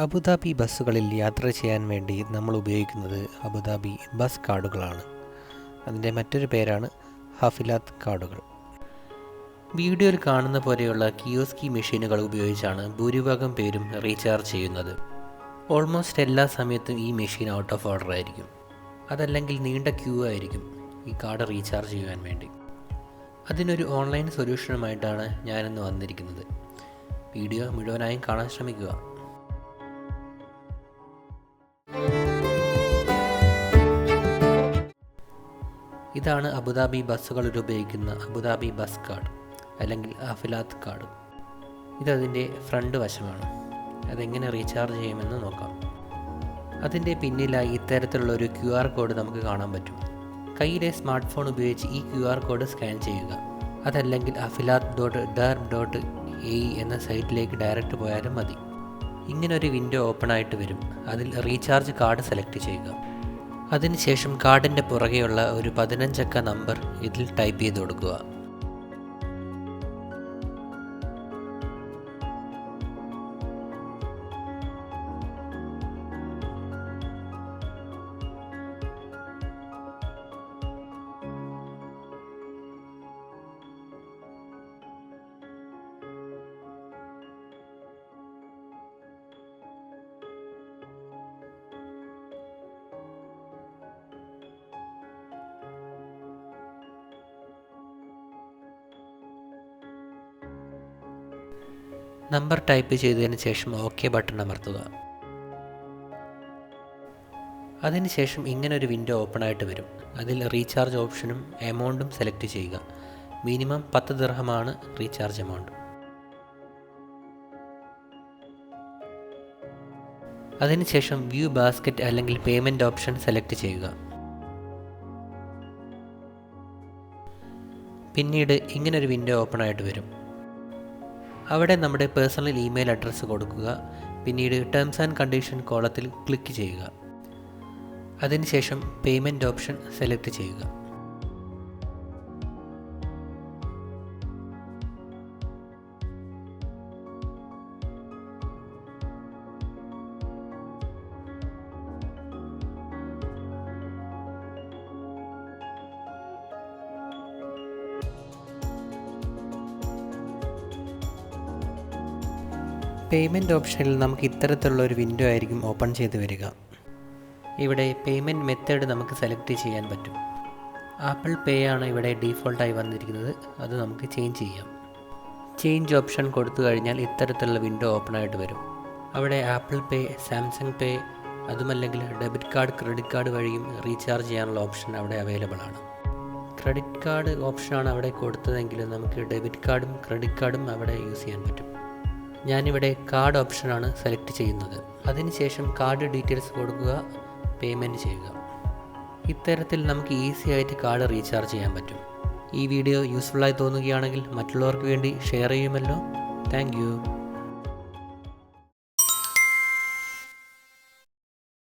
Abu Dhabi ബസ്സുകളിൽ യാത്ര ചെയ്യാൻ വേണ്ടി നമ്മൾ ഉപയോഗിക്കുന്നത് അബുദാബി ബസ് കാർഡുകളാണ്. അതിൻ്റെ മറ്റൊരു പേരാണ് ഹഫിലാത്ത് കാർഡുകൾ. വീഡിയോയിൽ കാണുന്ന പോലെയുള്ള കിയോസ്കി മെഷീനുകൾ ഉപയോഗിച്ചാണ് ഭൂരിഭാഗം പേരും റീചാർജ് ചെയ്യുന്നത്. ഓൾമോസ്റ്റ് എല്ലാ സമയത്തും ഈ മെഷീൻ ഔട്ട് ഓഫ് ഓർഡർ ആയിരിക്കും. അതല്ലെങ്കിൽ നീണ്ട ക്യൂ ആയിരിക്കും ഈ കാർഡ് റീചാർജ് ചെയ്യാൻ വേണ്ടി. അതിനൊരു ഓൺലൈൻ സൊല്യൂഷനുമായിട്ടാണ് ഞാനിന്ന് വന്നിരിക്കുന്നത്. വീഡിയോ മുഴുവനായും കാണാൻ ശ്രമിക്കുക. ഇതാണ് അബുദാബി ബസ്സുകളിൽ ഉപയോഗിക്കുന്ന അബുദാബി ബസ് കാർഡ് അല്ലെങ്കിൽ ഹഫിലാത്ത് കാർഡ്. ഇതതിൻ്റെ ഫ്രണ്ട് വശമാണ്. അതെങ്ങനെ റീചാർജ് ചെയ്യുമെന്ന് നോക്കാം. അതിൻ്റെ പിന്നിലായി ഇത്തരത്തിലുള്ള ഒരു QR കോഡ് നമുക്ക് കാണാൻ പറ്റും. കയ്യിലെ സ്മാർട്ട് ഫോൺ ഉപയോഗിച്ച് ഈ QR കോഡ് സ്കാൻ ചെയ്യുക. അതല്ലെങ്കിൽ afilath.darb.ae എന്ന സൈറ്റിലേക്ക് ഡയറക്റ്റ് പോയാലും മതി. ഇങ്ങനൊരു വിൻഡോ ഓപ്പൺ ആയിട്ട് വരും. അതിൽ റീചാർജ് കാർഡ് സെലക്ട് ചെയ്യുക. അതിനുശേഷം കാർഡിൻ്റെ പുറകെയുള്ള ഒരു 15 അക്ക നമ്പർ ഇതിൽ ടൈപ്പ് ചെയ്ത് കൊടുക്കുക. നമ്പർ ടൈപ്പ് ചെയ്തതിന് ശേഷം ഓക്കെ ബട്ടൺ അമർത്തുക. അതിനുശേഷം ഇങ്ങനൊരു വിൻഡോ ഓപ്പൺ ആയിട്ട് വരും. അതിൽ റീചാർജ് ഓപ്ഷനും എമൗണ്ടും സെലക്ട് ചെയ്യുക. മിനിമം 10 ദിർഹമാണ് റീചാർജ് എമൗണ്ട്. അതിനുശേഷം വ്യൂ ബാസ്ക്കറ്റ് അല്ലെങ്കിൽ പേയ്മെൻറ്റ് ഓപ്ഷൻ സെലക്ട് ചെയ്യുക. പിന്നീട് ഇങ്ങനൊരു വിൻഡോ ഓപ്പൺ ആയിട്ട് വരും. അവിടെ നമ്മുടെ പേഴ്സണൽ ഇമെയിൽ അഡ്രസ്സ് കൊടുക്കുക. പിന്നീട് ടേംസ് ആൻഡ് കണ്ടീഷൻ കോളത്തിൽ ക്ലിക്ക് ചെയ്യുക. അതിനുശേഷം പേയ്മെൻറ്റ് ഓപ്ഷൻ സെലക്ട് ചെയ്യുക. പേയ്മെൻറ്റ് ഓപ്ഷനിൽ നമുക്ക് ഇത്തരത്തിലുള്ള ഒരു വിൻഡോ ആയിരിക്കും ഓപ്പൺ ചെയ്ത് വരിക. ഇവിടെ പേയ്മെൻറ്റ് മെത്തേഡ് നമുക്ക് സെലക്ട് ചെയ്യാൻ പറ്റും. ആപ്പിൾ പേ ആണ് ഇവിടെ ഡീഫോൾട്ടായി വന്നിരിക്കുന്നത്. അത് നമുക്ക് ചേഞ്ച് ചെയ്യാം. ചേഞ്ച് ഓപ്ഷൻ കൊടുത്തു കഴിഞ്ഞാൽ ഇത്തരത്തിലുള്ള വിൻഡോ ഓപ്പൺ ആയിട്ട് വരും. അവിടെ ആപ്പിൾ പേ, സാംസങ് പേ, അതുമല്ലെങ്കിൽ ഡെബിറ്റ് കാർഡ്, ക്രെഡിറ്റ് കാർഡ് വഴിയും റീചാർജ് ചെയ്യാനുള്ള ഓപ്ഷൻ അവിടെ അവൈലബിൾ ആണ്. ക്രെഡിറ്റ് കാർഡ് ഓപ്ഷനാണ് അവിടെ കൊടുത്തതെങ്കിൽ നമുക്ക് ഡെബിറ്റ് കാർഡും ക്രെഡിറ്റ് കാർഡും അവിടെ യൂസ് ചെയ്യാൻ പറ്റും. ഞാനിവിടെ കാർഡ് ഓപ്ഷനാണ് സെലക്ട് ചെയ്യുന്നത്. അതിനുശേഷം കാർഡ് ഡീറ്റെയിൽസ് കൊടുക്കുക, പേയ്മെൻറ്റ് ചെയ്യുക. ഇത്തരത്തിൽ നമുക്ക് ഈസി ആയിട്ട് കാർഡ് റീചാർജ് ചെയ്യാൻ പറ്റും. ഈ വീഡിയോ യൂസ്ഫുള്ളായി തോന്നുകയാണെങ്കിൽ മറ്റുള്ളവർക്ക് വേണ്ടി ഷെയർ ചെയ്യുമല്ലോ. Thank you.